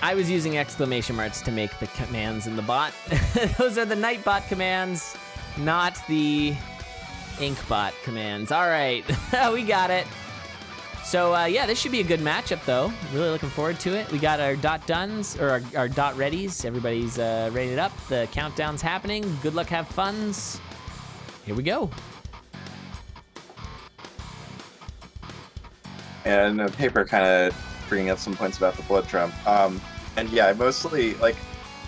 I was using exclamation marks to make the commands in the bot. Those are the Nightbot commands, not the Inkbot commands. All right, we got it. So yeah, this should be a good matchup though. Really looking forward to it. We got our dot dones, or our dot readies. Everybody's rated up. The countdown's happening. Good luck, have funs. Here we go. And the paper kind of bringing up some points about the blood drum. And yeah, I mostly, like,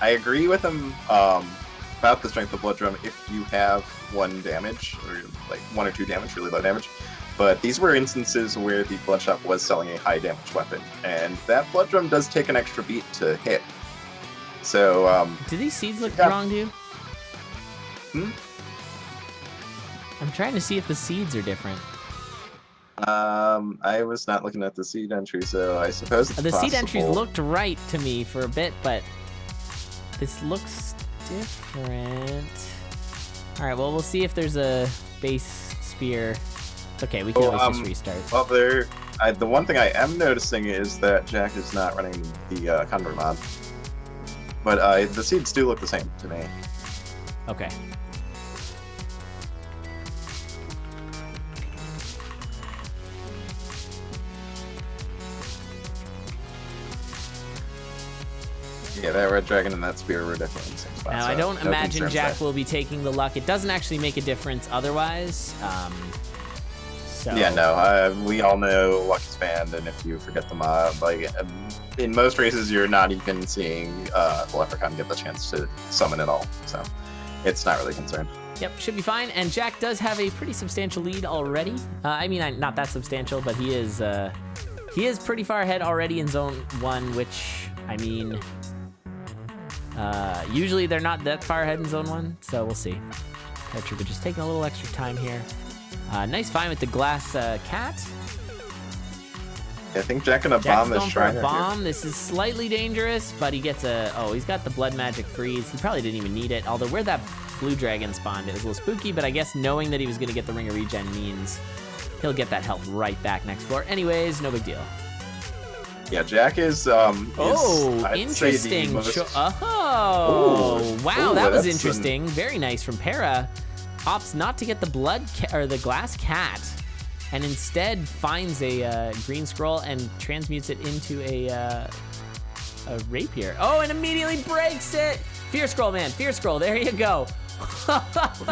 I agree with him about the strength of blood drum if you have 1 damage, or like 1 or 2 damage, really low damage. But these were instances where the bloodshot was selling a high damage weapon, and that blood drum does take an extra beat to hit. So, do these seeds look wrong to you? Hmm? I'm trying to see if the seeds are different. I was not looking at the seed entry, so I suppose it's the possible. seed entries looked right to me for a bit, but this looks different. All right, well, we'll see if there's a base spear. It's okay, we can always just restart. Well, the one thing I am noticing is that Jack is not running the Condor mod, but the seeds do look the same to me. Okay. Yeah, that red dragon and that spear were definitely in the same spot. Now, so I don't no imagine Jack there. will be taking the luck. It doesn't actually make a difference otherwise. So Yeah, no, we all know luck is banned, and if you forget the mod, like, in most races, you're not even seeing the Leprechaun get the chance to summon at all, so it's not really a concern. Yep, should be fine. And Jack does have a pretty substantial lead already. I mean, not that substantial, but he is pretty far ahead already in Zone 1, which, I mean, usually they're not that far ahead in Zone 1, so we'll see. Paratroopa just taking a little extra time here. Nice find with the glass cat. Yeah, I think Jack gonna Jack's bomb this going for a Shriner bomb. here. This is slightly dangerous, but he gets he's got the blood magic freeze. He probably didn't even need it. Although where that blue dragon spawned, it was a little spooky, but I guess knowing that he was gonna get the Ring of Regen means he'll get that health right back next floor. Anyways, no big deal. Yeah, Jack is, I'd interesting. say the most... Oh, wow, Ooh, that was that's interesting. Very nice from Para. Opts not to get the or the glass cat, and instead finds a green scroll and transmutes it into a rapier. Oh, and immediately breaks it. Fear scroll, man. Fear scroll. There you go.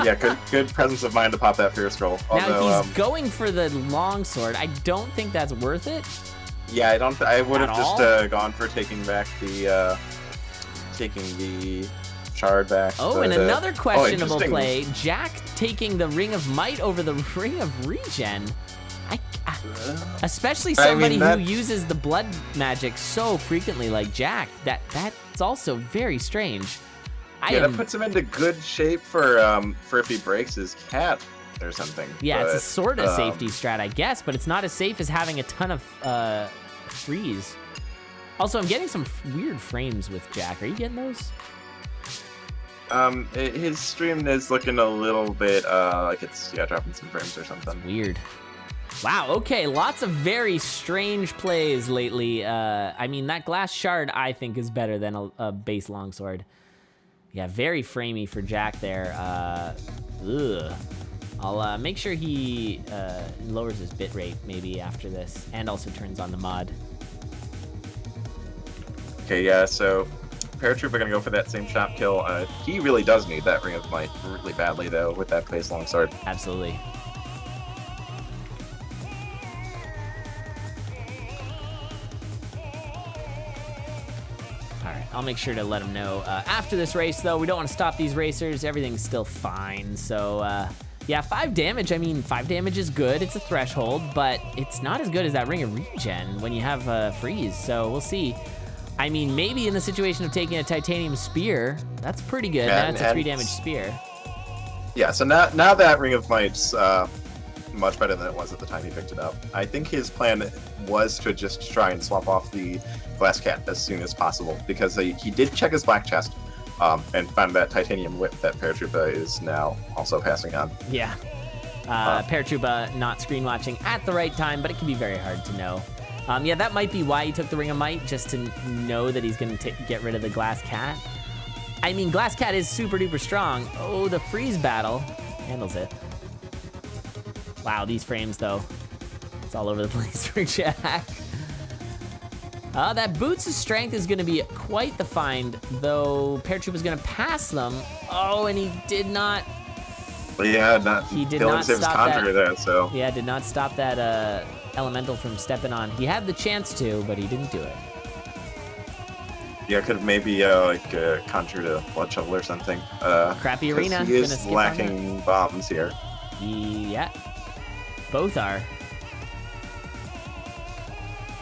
Yeah, good presence of mind to pop that fear scroll. Although, now he's going for the longsword. I don't think that's worth it. Yeah, I would have all? just gone for taking back the shard back. Oh, but, and another questionable interesting. play. Jack taking the Ring of Might over the Ring of Regen. Especially somebody who uses the blood magic so frequently like Jack. That's also very strange. That puts him into good shape for if he breaks his cat or something. Yeah, but, it's a sort of safety strat, I guess, but it's not as safe as having a ton of freeze. Also, I'm getting some weird frames with Jack. Are you getting those? His stream is looking a little bit like it's dropping some frames or something. Weird. Wow, okay, lots of very strange plays lately. I mean, that glass shard, I think, is better than a base longsword. Yeah, very framey for Jack there. Ugh. I'll make sure he lowers his bitrate maybe after this, and also turns on the mod. Okay, yeah, so Paratroopa gonna go for that same shop kill. He really does need that Ring of Might really badly, though, with that base longsword. Absolutely. Alright, I'll make sure to let him know. After this race, though, we don't want to stop these racers. Everything's still fine, so... yeah, 5 damage. I mean, 5 damage is good. It's a threshold, but it's not as good as that Ring of Regen when you have freeze, so we'll see. I mean, maybe in the situation of taking a titanium spear, that's pretty good. That's a 3 damage spear. Yeah, so now that Ring of Might's much better than it was at the time he picked it up. I think his plan was to just try and swap off the glass cat as soon as possible, because he did check his black chest and found that titanium whip that Paratroopa is now also passing on. Yeah. Paratroopa not screen watching at the right time, but it can be very hard to know. Yeah, that might be why he took the Ring of Might, just to know that he's going to get rid of the Glass Cat. I mean, Glass Cat is super duper strong. Oh, the freeze battle handles it. Wow, these frames, though. It's all over the place for Jack. That Boots' strength is going to be quite the find, though Paratroopa is going to pass them. Oh, and he did not... But yeah, he did not save his stop conjurer that. there, so... Yeah, did not stop that elemental from stepping on. He had the chance to, but he didn't do it. Yeah, could have maybe conjured a blood shovel or something. Crappy arena. He is lacking bombs here. Yeah, both are.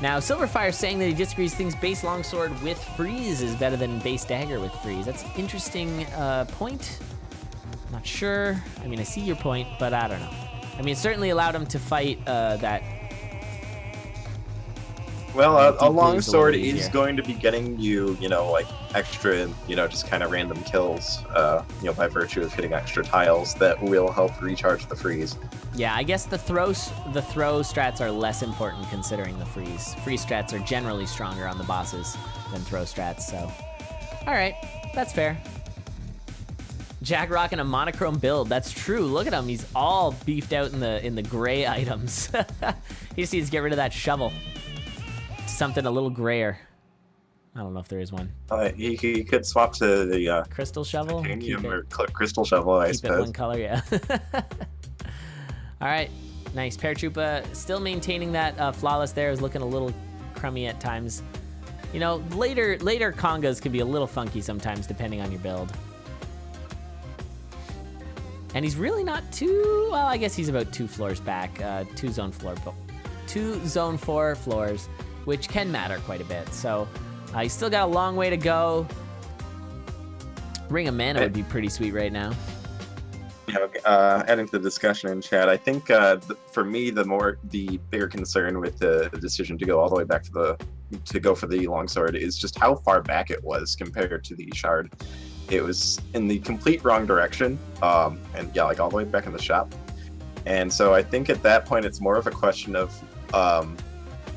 Now, Silverfire's saying that he disagrees, thinks base longsword with freeze is better than base dagger with freeze. That's an interesting point. Not sure. I mean, I see your point, but I don't know. I mean, it certainly allowed him to fight that. Well, a longsword is going to be getting you, like extra, just kind of random kills, by virtue of hitting extra tiles that will help recharge the freeze. Yeah, I guess the throw strats are less important considering the freeze. Freeze strats are generally stronger on the bosses than throw strats, so. All right, that's fair. Jack rocking a monochrome build. That's true. Look at him. He's all beefed out in the gray items. He just needs to get rid of that shovel. Something a little grayer. I don't know if there is one. He could swap to the crystal shovel. Crystal shovel. I keep suppose. It one color, yeah. All right, nice. Paratroopa still maintaining that flawless. There is looking a little crummy at times. Later congas can be a little funky sometimes depending on your build. And he's really not too, well, I guess he's about 2 floors back, 2 zone 4 floors, which can matter quite a bit. So he's still got a long way to go. Ring of Mana would be pretty sweet right now. Yeah, adding to the discussion in chat, I think for me the bigger concern with the decision to go all the way back to go for the longsword is just how far back it was compared to the shard. It was in the complete wrong direction, and yeah, like all the way back in the shop. And so I think at that point it's more of a question of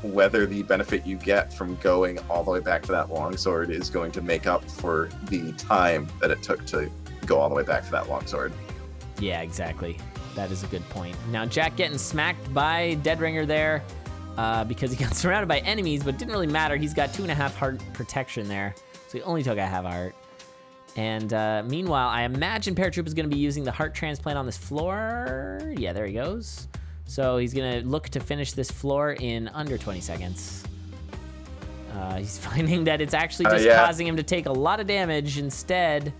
whether the benefit you get from going all the way back to that longsword is going to make up for the time that it took to go all the way back to that longsword. Yeah, exactly. That is a good point. Now Jack getting smacked by Deadringer there because he got surrounded by enemies, but it didn't really matter. He's got 2.5 heart protection there, so he only took a half heart. And meanwhile, I imagine Paratroopa is going to be using the heart transplant on this floor. Yeah, there he goes. So he's going to look to finish this floor in under 20 seconds. He's finding that it's actually just causing him to take a lot of damage instead.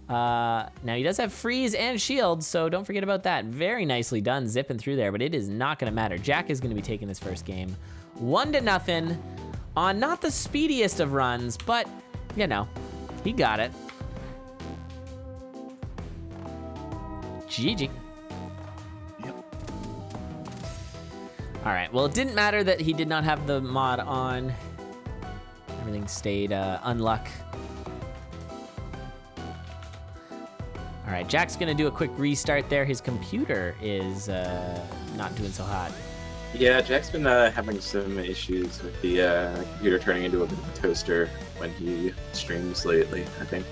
Now he does have freeze and shield, so don't forget about that. Very nicely done, zipping through there, but it is not going to matter. Jack is going to be taking his first game 1-0 on not the speediest of runs, but he got it. GG. Yep. All right, well, it didn't matter that he did not have the mod on. Everything stayed unluck. All right, Jack's gonna do a quick restart there. His computer is not doing so hot. Yeah, Jack's been having some issues with the computer turning into a bit of a toaster when he streams lately, I think.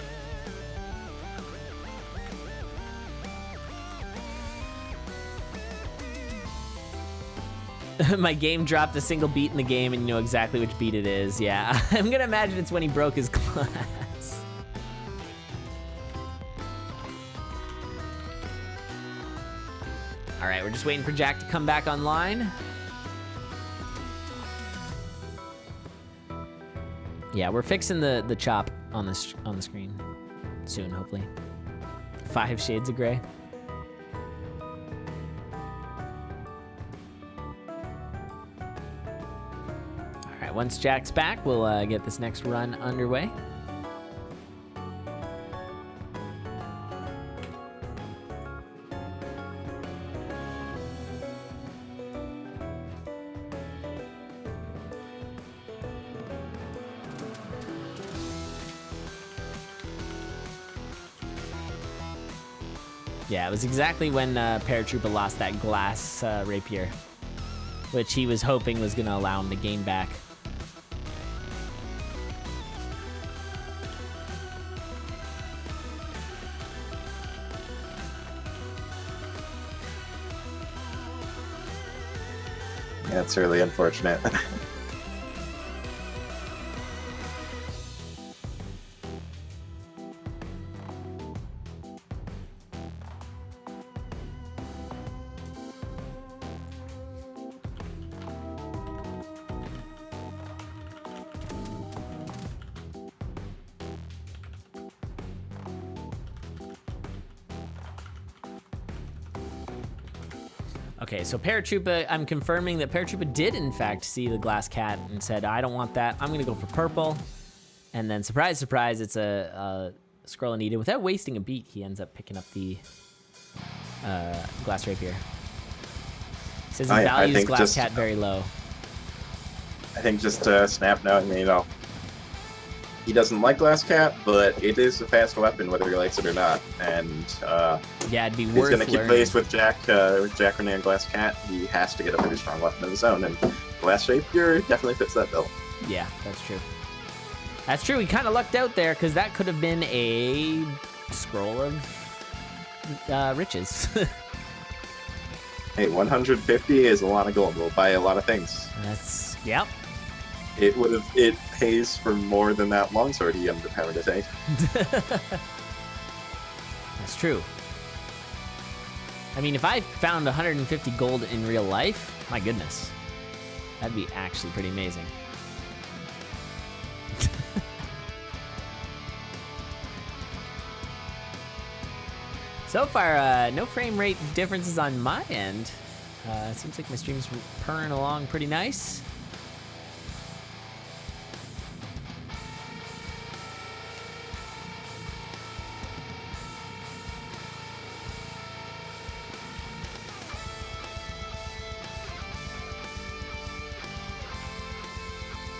My game dropped a single beat in the game and you know exactly which beat it is. Yeah, I'm gonna imagine it's when he broke his glass. All right, we're just waiting for Jack to come back online. Yeah, we're fixing the chop on the screen soon, hopefully. 5 shades of gray. Once Jack's back, we'll get this next run underway. Yeah, it was exactly when Paratroopa lost that glass rapier. which he was hoping was going to allow him to gain back. Yeah, it's really unfortunate. Okay, so Paratroopa, I'm confirming that Paratroopa did in fact see the glass cat and said, I don't want that, I'm gonna go for purple. And then surprise, surprise, it's a scroll needed. Without wasting a beat, he ends up picking up the glass rapier. He says he values glass cat very low. I think just Snap knowing, you know, he doesn't like glass cat, but it is a fast weapon whether he likes it or not. And yeah, it'd be he's worth going to keep learning. pace with Jack Renee and glass cat. He has to get a pretty strong weapon of his own, and glass rapier definitely fits that bill. Yeah, that's true. That's true. He kind of lucked out there because that could have been a scroll of riches. Hey, 150 is a lot of gold. We'll buy a lot of things. That's, yep. It pays for more than that longsword he ended up having to take. That's true. I mean, if I found 150 gold in real life, my goodness, that'd be actually pretty amazing. So far, no frame rate differences on my end. Seems like my stream's purring along pretty nice.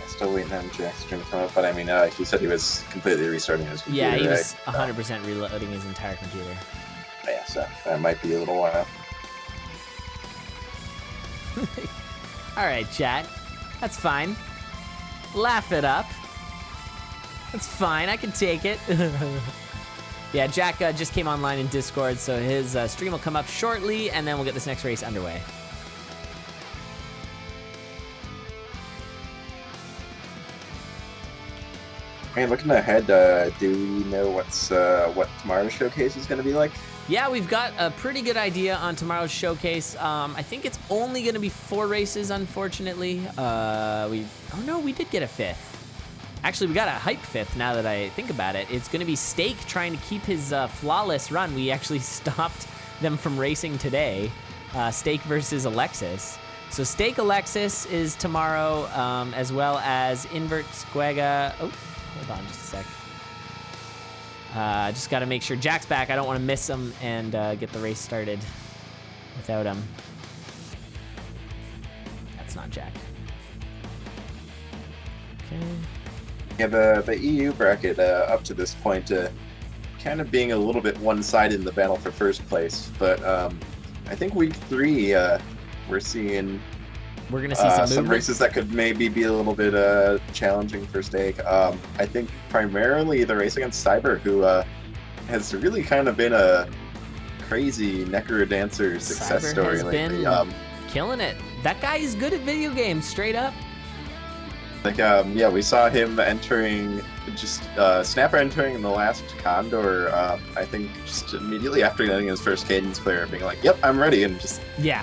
Still waiting on Jack's stream to come up, but I mean, he said he was completely restarting his computer. Yeah, he was right? 100% reloading his entire computer. Yeah, so that might be a little while. All right, chat. That's fine. Laugh it up. That's fine. I can take it. Yeah, Jack just came online in Discord, so his stream will come up shortly, and then we'll get this next race underway. Hey, looking ahead, do we know what tomorrow's showcase is going to be like? Yeah, we've got a pretty good idea on tomorrow's showcase. I think it's only going to be 4 races, unfortunately. Oh no, we did get a 5th. Actually, we got a hype 5th now that I think about it. It's going to be Steak trying to keep his flawless run. We actually stopped them from racing today. Steak versus Alexis. So Steak Alexis is tomorrow, as well as Invert Squega. Oh, hold on just a sec. Just got to make sure Jack's back. I don't want to miss him and get the race started without him. That's not Jack. Okay. Yeah, the EU bracket up to this point kind of being a little bit one-sided in the battle for first place, but I think week 3 we're seeing we're gonna see some races that could maybe be a little bit challenging for Steak. I think primarily the race against Cyber, who has really kind of been a crazy Necrodancer success Cyber story has lately. been killing it. That guy is good at video games, straight up. Like, yeah, we saw him entering, just Snapper entering in the last Condor, I think just immediately after getting his first Cadence clear, being like, yep, I'm ready, and just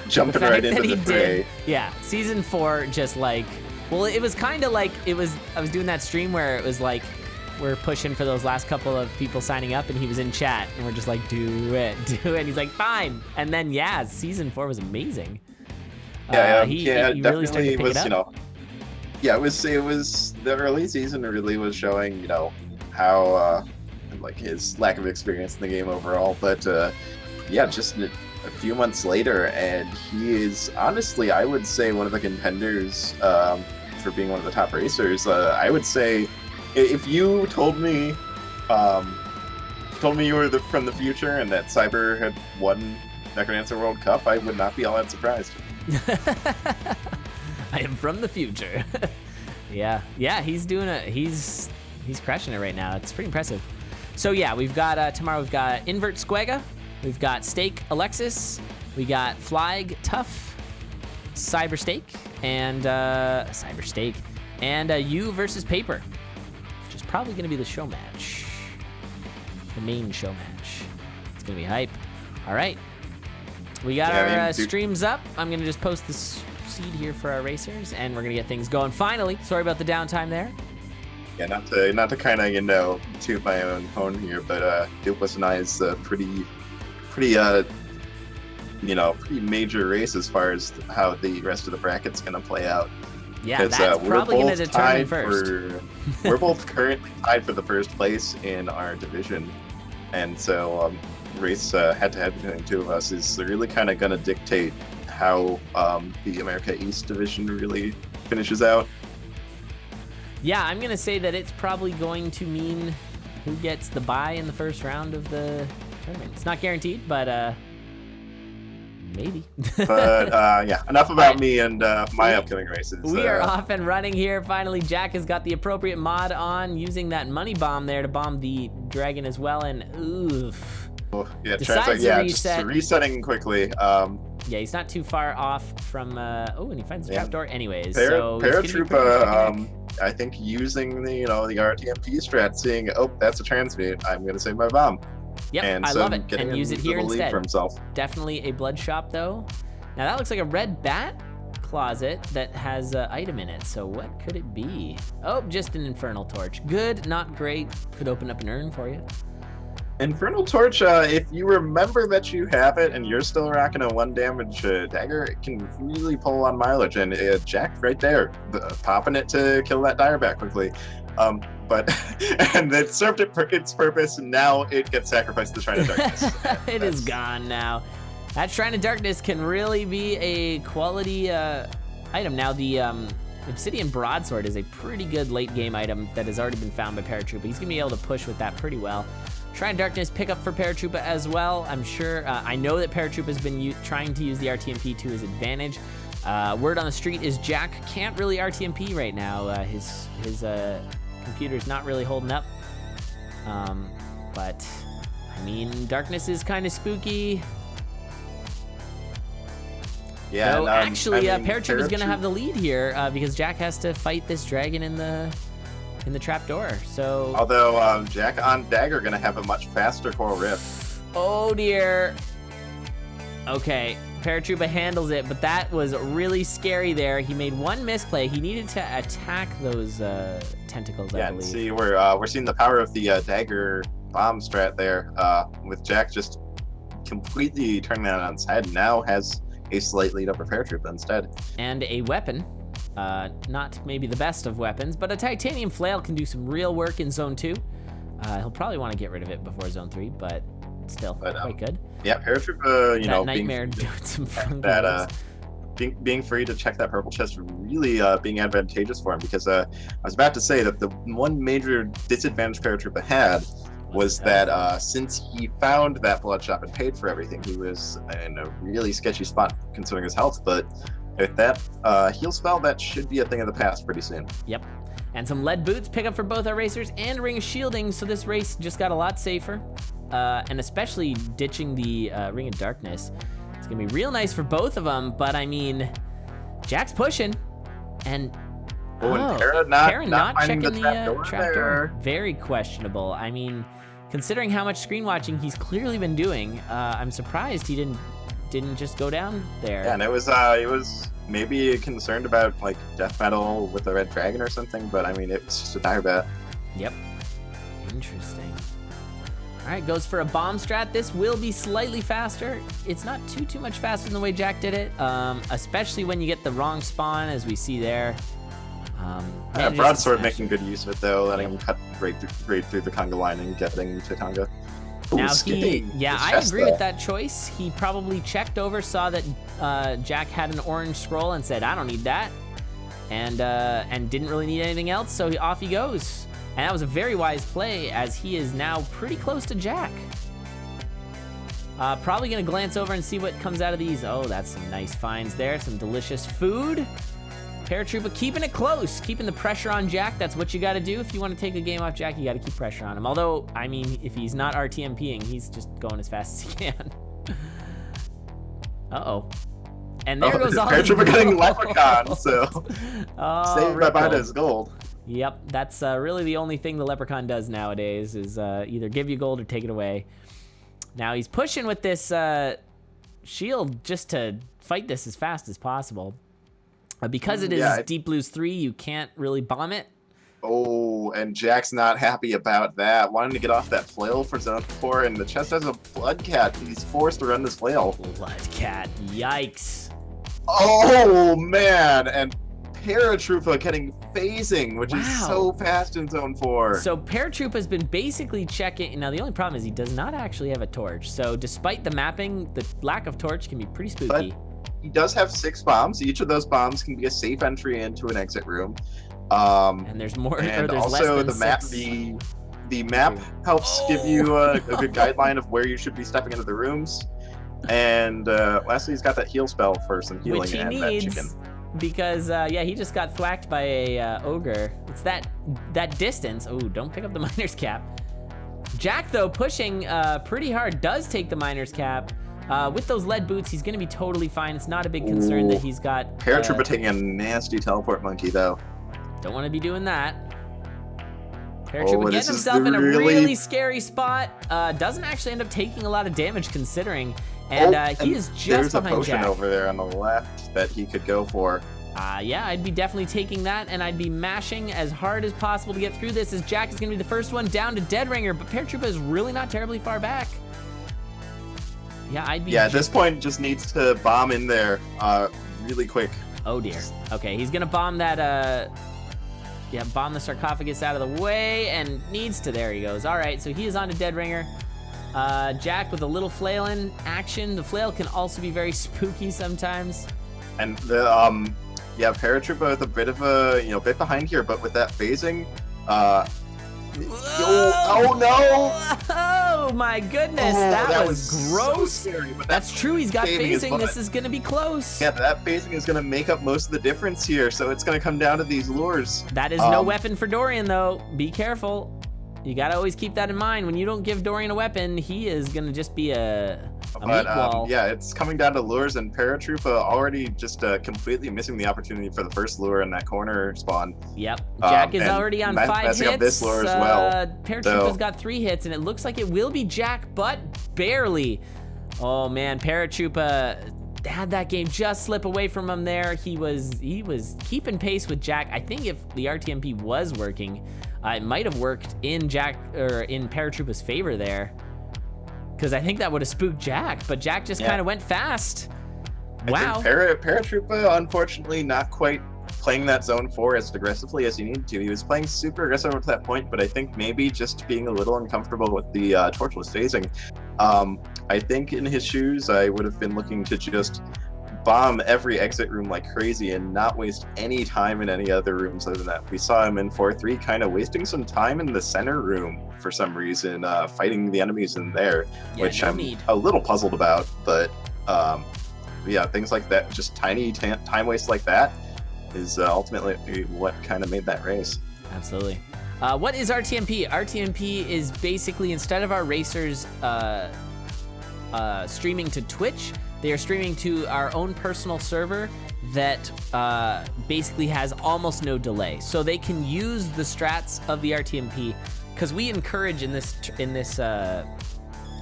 jumping right into the fray. Yeah, Season 4 just like, well, it was kind of like, I was doing that stream where it was like, we're pushing for those last couple of people signing up, and he was in chat, and we're just like, do it. And he's like, fine. And then, yeah, Season 4 was amazing. Yeah, he definitely really started to pick was, it up. you know, yeah, it was the early season really was showing, you know, how like his lack of experience in the game overall, but yeah, just a few months later, and he is honestly, I would say, one of the contenders for being one of the top racers. I would say, if you told me you were from the future and that Cyber had won Necrodancer World Cup, I would not be all that surprised. I am from the future. Yeah, he's doing he's crushing it right now. It's pretty impressive. So yeah, we've got tomorrow. We've got Invert Squega, we've got Steak Alexis, we got Flag Tough, Cyber Steak, and you versus Paper, which is probably going to be the show match, the main show match. It's going to be hype. All right, we got our streams up. I'm going to just post this seed here for our racers, and we're going to get things going. Finally, sorry about the downtime there. Yeah, not to kind of toot my own horn here, but Duplis and I is pretty major race as far as how the rest of the bracket's gonna play out. Yeah, that's probably gonna determine first. We're both currently tied for the first place in our division, and so race head-to-head between the two of us is really kind of gonna dictate how the America East division really finishes out. Yeah, I'm going to say that it's probably going to mean who gets the bye in the first round of the tournament. It's not guaranteed, but maybe. But yeah, enough about me and my upcoming races. We are off and running here. Finally, Jack has got the appropriate mod on, using that money bomb there to bomb the dragon as well, and oof. Oh, yeah, decides to reset. Just resetting quickly. Yeah, he's not too far off from, oh, and he finds the trapdoor anyways. Paratroopa, I think using the RTMP strat, seeing, oh, that's a transmute, I'm going to save my bomb. Yep, and I love it, and use it here instead. For himself. Definitely a blood shop, though. Now, that looks like a red bat closet that has an item in it, so what could it be? Oh, just an Infernal Torch. Good, not great. Could open up an urn for you. Infernal Torch, if you remember that you have it and you're still rocking a 1 damage dagger, it can really pull on mileage, and Jack right there, popping it to kill that dire back quickly. But and it served its purpose, and now it gets sacrificed to Shrine of Darkness. It is gone now. That Shrine of Darkness can really be a quality item. Now the Obsidian Broadsword is a pretty good late game item that has already been found by Paratroopa. He's gonna be able to push with that pretty well. Shrine of Darkness pick up for Paratroopa as well. I'm sure, I know that Paratroopa has been trying to use the RTMP to his advantage. Word on the street is Jack can't really RTMP right now. His computer's not really holding up. But, I mean, Darkness is kind of spooky. Yeah, so actually, Paratroopa is going to have the lead here because Jack has to fight this dragon in the trapdoor. So although Jack on dagger gonna have a much faster Coral Rift. Oh dear. Okay, Paratroopa handles it, but that was really scary there. He made one misplay. He needed to attack those tentacles, I believe. See, we're seeing the power of the dagger bomb strat there, with Jack just completely turning that on its head. Now has a slight lead over Paratroopa instead. And a weapon. Not maybe the best of weapons, but a titanium flail can do some real work in Zone 2. He'll probably want to get rid of it before Zone 3, but still quite good. Yeah, Paratroopa, Nightmare doing some fun being free to check that purple chest really being advantageous for him, because I was about to say that the one major disadvantage Paratroopa had was that since he found that blood shop and paid for everything, he was in a really sketchy spot considering his health, but with that heal spell, that should be a thing of the past pretty soon. Yep. And some lead boots pick up for both our racers, and ring of shielding, so this race just got a lot safer. And especially ditching the Ring of Darkness. It's gonna be real nice for both of them, but I mean, Jack's pushing, and and Para not checking the trapdoor. Very questionable. I mean, considering how much screen watching he's clearly been doing, I'm surprised he didn't just go down there. Yeah, and it was maybe concerned about like death metal with the red dragon or something, but I mean it was just a dire bat. Yep. Interesting. All right, goes for a bomb strat. This will be slightly faster. It's not too much faster than the way Jack did it, especially when you get the wrong spawn, as we see there. Broadsword making good use of it though, letting him cut right through the conga line and getting to conga. Now I agree with that choice. He probably checked over, saw that Jack had an orange scroll and said, I don't need that, and didn't really need anything else, so off he goes. And that was a very wise play, as he is now pretty close to Jack. Probably gonna glance over and see what comes out of these. Oh, that's some nice finds there, some delicious food. Paratroopa keeping it close, keeping the pressure on Jack. That's what you got to do if you want to take a game off Jack. You got to keep pressure on him. Although, I mean, if he's not RTMPing, he's just going as fast as he can. Uh-oh. And there goes all Paratroopa getting Leprechaun, so saved by Bada's gold. Yep, that's really the only thing the Leprechaun does nowadays is either give you gold or take it away. Now he's pushing with this shield just to fight this as fast as possible. Because it is Deep Blues 3, you can't really bomb it. Oh, and Jack's not happy about that. Wanting to get off that flail for Zone 4, and the chest has a Blood Cat. He's forced to run this flail. Blood Cat, yikes. Oh, man, and Paratroopa getting phasing, which is so fast in Zone 4. So Paratroopa's been basically checking. Now, the only problem is he does not actually have a torch. So despite the mapping, the lack of torch can be pretty spooky. But he does have 6 bombs. Each of those bombs can be a safe entry into an exit room. And there's more. And there's also less than the map. 6. The map helps give you a good guideline of where you should be stepping into the rooms. And lastly, he's got that heal spell for some healing, which he and needs, that chicken. Because he just got thwacked by a ogre. It's that distance. Oh, don't pick up the miner's cap. Jack, though, pushing pretty hard, does take the miner's cap. With those lead boots, he's going to be totally fine. It's not a big concern that he's got... Paratroopa taking a nasty teleport monkey, though. Don't want to be doing that. Paratroopa getting himself in a really scary spot. Doesn't actually end up taking a lot of damage, considering. And he is just behind Jack. There's a potion over there on the left that he could go for. Yeah, I'd be definitely taking that, and I'd be mashing as hard as possible to get through this, as Jack is going to be the first one down to Dead Ringer, but Paratroopa is really not terribly far back. Yeah, I'd be... Yeah, at this point, just needs to bomb in there really quick. Oh, dear. Okay, he's going to bomb that... bomb the sarcophagus out of the way, and needs to... There he goes. All right, so he is on to Dead Ringer. Jack with a little flail in action. The flail can also be very spooky sometimes. And the Paratroopa with a bit of a bit behind here, but with that phasing, oh no! Oh my goodness, that was gross. So scary, but that's true. He's got phasing. This is gonna be close. Yeah, that phasing is gonna make up most of the difference here. So it's gonna come down to these lures. That is no weapon for Dorian, though. Be careful. You gotta always keep that in mind. When you don't give Dorian a weapon, he is gonna just be a meat wall. Yeah, it's coming down to lures, and Paratroopa already just completely missing the opportunity for the first lure in that corner spawn. Yep, Jack is already on 5 hits. Up this lure as well. Paratroopa's got 3 hits, and it looks like it will be Jack, but barely. Oh man, Paratroopa had that game just slip away from him there. He was keeping pace with Jack. I think if the RTMP was working, it might have worked in Paratroopa's favor there, because I think that would have spooked Jack, but Jack just kind of went fast. Wow. I think Paratroopa, unfortunately, not quite playing that Zone 4 as aggressively as he needed to. He was playing super aggressive up to that point, but I think maybe just being a little uncomfortable with the torchless phasing. I think in his shoes, I would have been looking to just bomb every exit room like crazy and not waste any time in any other rooms other than that. We saw him in 4-3 kind of wasting some time in the center room for some reason, fighting the enemies in there, which I'm a little puzzled about. But yeah, things like that, just tiny time waste like that, is ultimately what kind of made that race. Absolutely. What is RTMP? RTMP is basically, instead of our racers streaming to Twitch, they are streaming to our own personal server that basically has almost no delay. So they can use the strats of the RTMP, because we encourage in this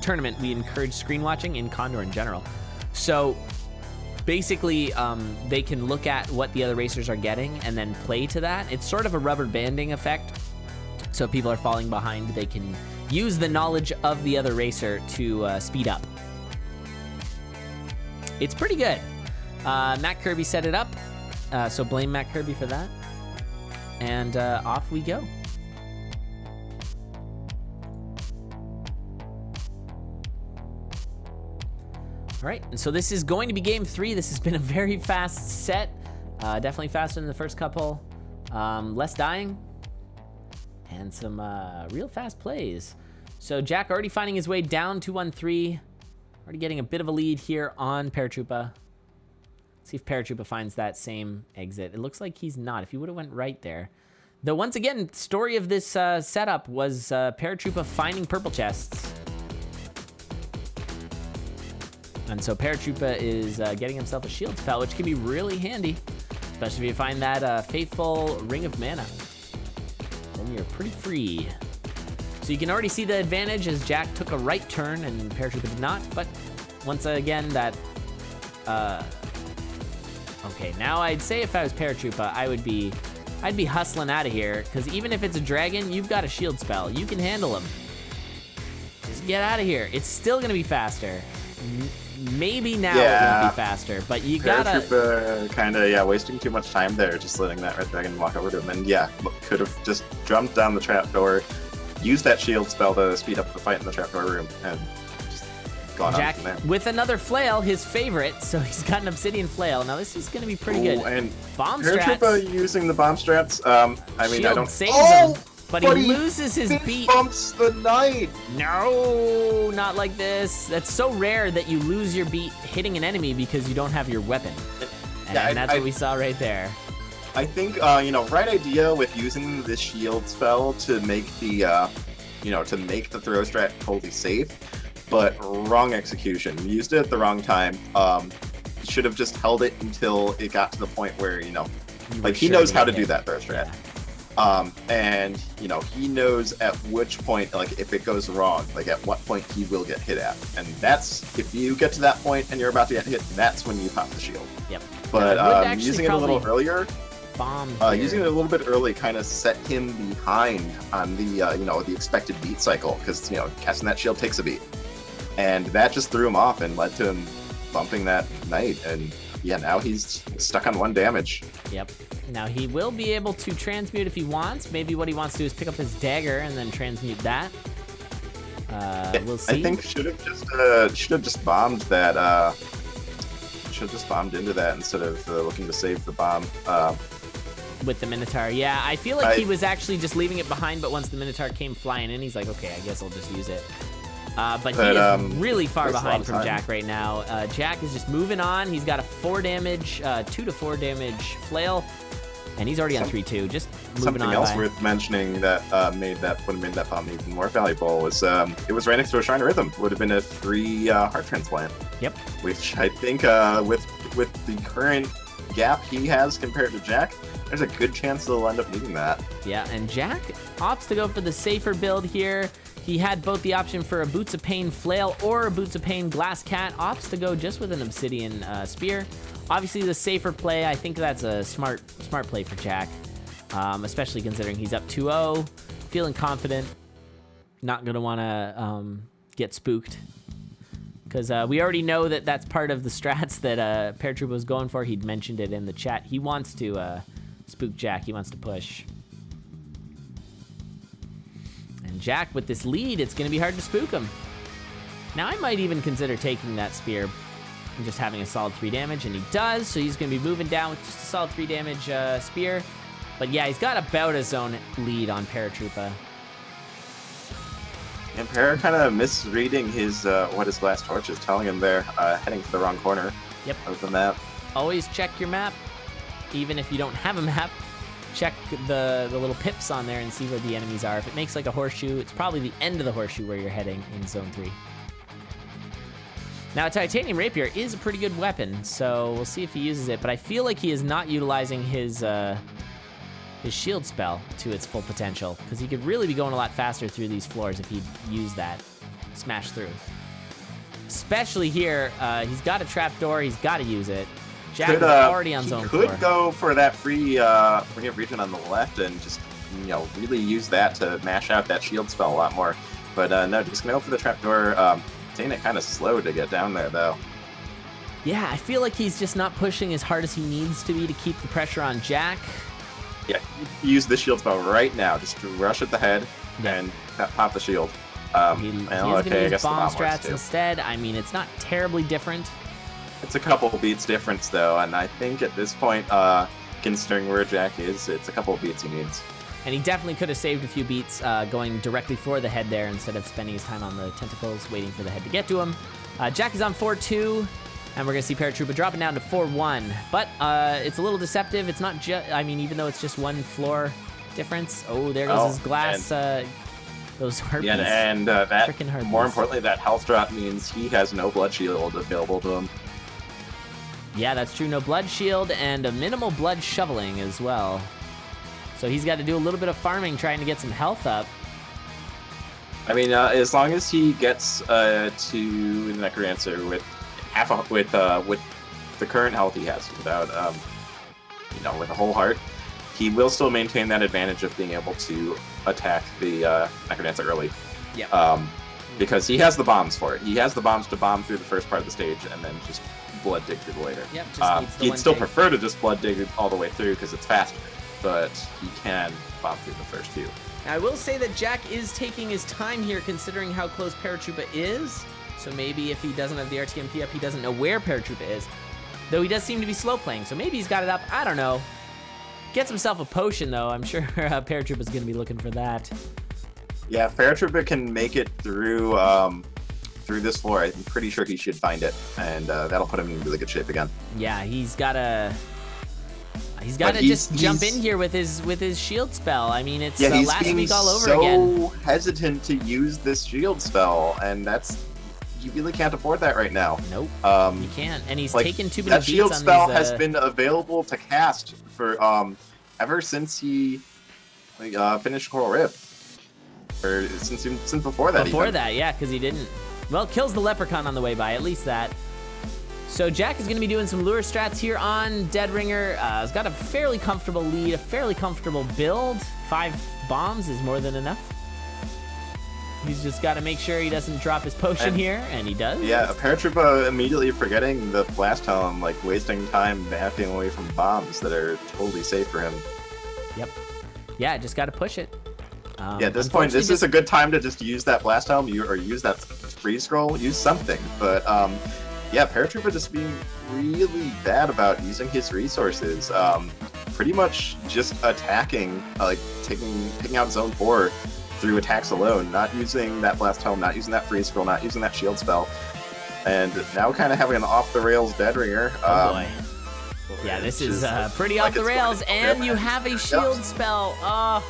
tournament, we encourage screen watching in Condor in general. So basically, they can look at what the other racers are getting and then play to that. It's sort of a rubber banding effect. So if people are falling behind, they can use the knowledge of the other racer to speed up. It's pretty good. Matt Kirby set it up, so blame Matt Kirby for that. And off we go. All right, and so this is going to be game 3. This has been a very fast set. Definitely faster than the first couple. Less dying. And some real fast plays. So Jack already finding his way down to 1-3. Already getting a bit of a lead here on Paratroopa. See if Paratroopa finds that same exit. It looks like he's not. If he would have went right there. Though, once again, story of this setup was Paratroopa finding purple chests. And so Paratroopa is getting himself a shield spell, which can be really handy. Especially if you find that faithful Ring of Mana. Then you're pretty free. So you can already see the advantage as Jack took a right turn and Paratroopa did not. But once again, that... okay, now I'd say if I was Paratroopa, I'd be hustling out of here. Because even if it's a dragon, you've got a shield spell. You can handle him. Just get out of here. It's still going to be faster. Maybe now it won't be faster, but you gotta... Paratroopa kind of, wasting too much time there, just letting that red dragon walk over to him. And could have just jumped down the trapdoor, used that shield spell to speed up the fight in the trapdoor room, and just gone on from there. With another flail, his favorite, so he's got an obsidian flail. Now this is going to be pretty good. And bomb Paratroopa strats. using the bomb strats, Shield I don't... saves him, but he loses his fist beat. Bumps the knight! No, not like this. That's so rare that you lose your beat hitting an enemy because you don't have your weapon. And that's what we saw right there. I think, right idea with using the shield spell to make the, to make the throw strat totally safe, but wrong execution. You used it at the wrong time. You should have just held it until it got to the point where, he knows how to do that throw strat. And he knows at which point, if it goes wrong, at what point he will get hit at. And that's, if you get to that point and you're about to get hit, that's when you pop the shield. Yep. But using it a little earlier, using it a little bit early kind of set him behind on the, the expected beat cycle, because, casting that shield takes a beat. And that just threw him off and led to him bumping that knight. And now he's stuck on 1 damage. Yep. Now he will be able to transmute if he wants. Maybe what he wants to do is pick up his dagger and then transmute that. We'll see. I think should have just bombed that. Should have just bombed into that instead of looking to save the bomb. With the Minotaur, yeah. I feel like he was actually just leaving it behind, but once the Minotaur came flying in, he's like, okay, I guess I'll just use it. But he is really far behind from Jack right now. Jack is just moving on. He's got a 4 damage, 2 to 4 damage flail, and he's already on 3-2. Just moving on. Something else worth mentioning that would have made that bomb even more valuable was it was right next to a Shrine of Rhythm. Would have been a free heart transplant. Yep. Which I think with the current gap he has compared to Jack, there's a good chance they'll end up needing that. Yeah, and Jack opts to go for the safer build here. He had both the option for a Boots of Pain Flail or a Boots of Pain Glass Cat. Opts to go just with an Obsidian Spear. Obviously, the safer play. I think that's a smart play for Jack, especially considering he's up 2-0, feeling confident, not going to want to get spooked. Because we already know that that's part of the strats that Paratroopa was going for. He'd mentioned it in the chat. He wants to spook Jack. He wants to push. Jack, with this lead, it's going to be hard to spook him. Now, I might even consider taking that spear and just having a solid 3 damage, and he does, so he's going to be moving down with just a solid 3 damage spear. But yeah, he's got about his own lead on Paratroopa. And Para kind of misreading his what his glass torch is telling him there, heading for the wrong corner. Yep. Of the map. Always check your map, even if you don't have a map. Check the little pips on there and see where the enemies are. If it makes like a horseshoe, it's probably the end of the horseshoe where you're heading in Zone 3. Now, a Titanium Rapier is a pretty good weapon, so we'll see if he uses it, but I feel like he is not utilizing his shield spell to its full potential, because he could really be going a lot faster through these floors if he'd use that. Smash through. Especially here, he's got a trapdoor, he's got to use it. Jack is already on Zone 4. He could go for that free region on the left and just, really use that to mash out that shield spell a lot more. But no, just gonna go for the trapdoor. Taking it kind of slow to get down there, though. Yeah, I feel like he's just not pushing as hard as he needs to be to keep the pressure on Jack. Yeah, use the shield spell right now. Just rush at the head and pop the shield. He's going to use bomb strats instead. I mean, it's not terribly different. It's a couple beats difference, though, and I think at this point, considering where Jack is, it's a couple beats he needs. And he definitely could have saved a few beats going directly for the head there instead of spending his time on the tentacles waiting for the head to get to him. Jack is on 4-2. And we're going to see Paratroopa dropping down to 4-1. But it's a little deceptive. It's not just, I mean, even though it's just one floor difference. Oh, there goes his glass, those harpies. Yeah, and that, Frickin' harpies. more importantly, that health drop means he has no blood shield available to him. Yeah, that's true. No blood shield and a minimal blood shoveling as well. So he's got to do a little bit of farming trying to get some health up. I mean, as long as he gets to the Necrodancer with with the current health he has, without with a whole heart, he will still maintain that advantage of being able to attack the Necrodancer early. Yeah. Because he has the bombs for it. He has the bombs to bomb through the first part of the stage and then just blood dig through the later. Yep, just needs the he'd one still dig. prefer to just blood dig all the way through because it's faster, but he can bomb through the first two. Now, I will say that Jack is taking his time here considering how close Paratroopa is. So maybe if he doesn't have the RTMP up, he doesn't know where Paratroopa is. Though he does seem to be slow playing, so maybe he's got it up. I don't know. Gets himself a potion, though. I'm sure Paratroopa's going to be looking for that. Yeah, if Paratroopa can make it through through this floor, I'm pretty sure he should find it, and that'll put him in really good shape again. Yeah, he's got to just jump in here with his shield spell. I mean, it's he's last being week all over so again. hesitant to use this shield spell, and you really can't afford that right now. Nope, you can't. And he's Like, taken too many that beats shield on spell these, has been available to cast for ever since he finished Coral Rift, or since before that. Before even. that, yeah, because he didn't. Well, kills the leprechaun on the way by, at least that. So Jack is going to be doing some lure strats here on Dead Ringer. He's got a fairly comfortable lead, a fairly comfortable build. 5 bombs is more than enough. He's just got to make sure he doesn't drop his potion here, and he does. Yeah, Paratroopa immediately forgetting the blast helm, like wasting time backing away from bombs that are totally safe for him. Yep. Yeah, just got to push it. Yeah, at this point, this is a good time to just use that blast helm, or use that free scroll, use something. But yeah, Paratroopa just being really bad about using his resources. Pretty much just attacking, like taking out Zone 4 through attacks alone, not using that blast helm, not using that free scroll, not using that shield spell, and now kind of having an off-the-rails Dead Ringer. Oh boy. Yeah, this is pretty off the rails, and you have a shield spell.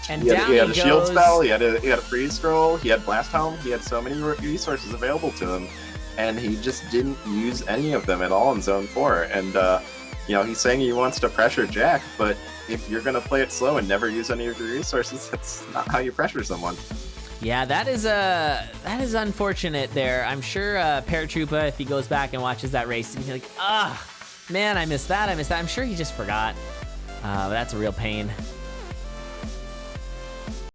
And down he had a goes. shield spell, he had a freeze scroll, he had blast helm, he had so many resources available to him, and he just didn't use any of them at all in Zone 4. And he's saying he wants to pressure Jack, but if you're gonna play it slow and never use any of your resources, that's not how you pressure someone. Yeah, that is unfortunate there. I'm sure Paratroopa, if he goes back and watches that race, he'll be like, man, I missed that. I'm sure he just forgot. But that's a real pain.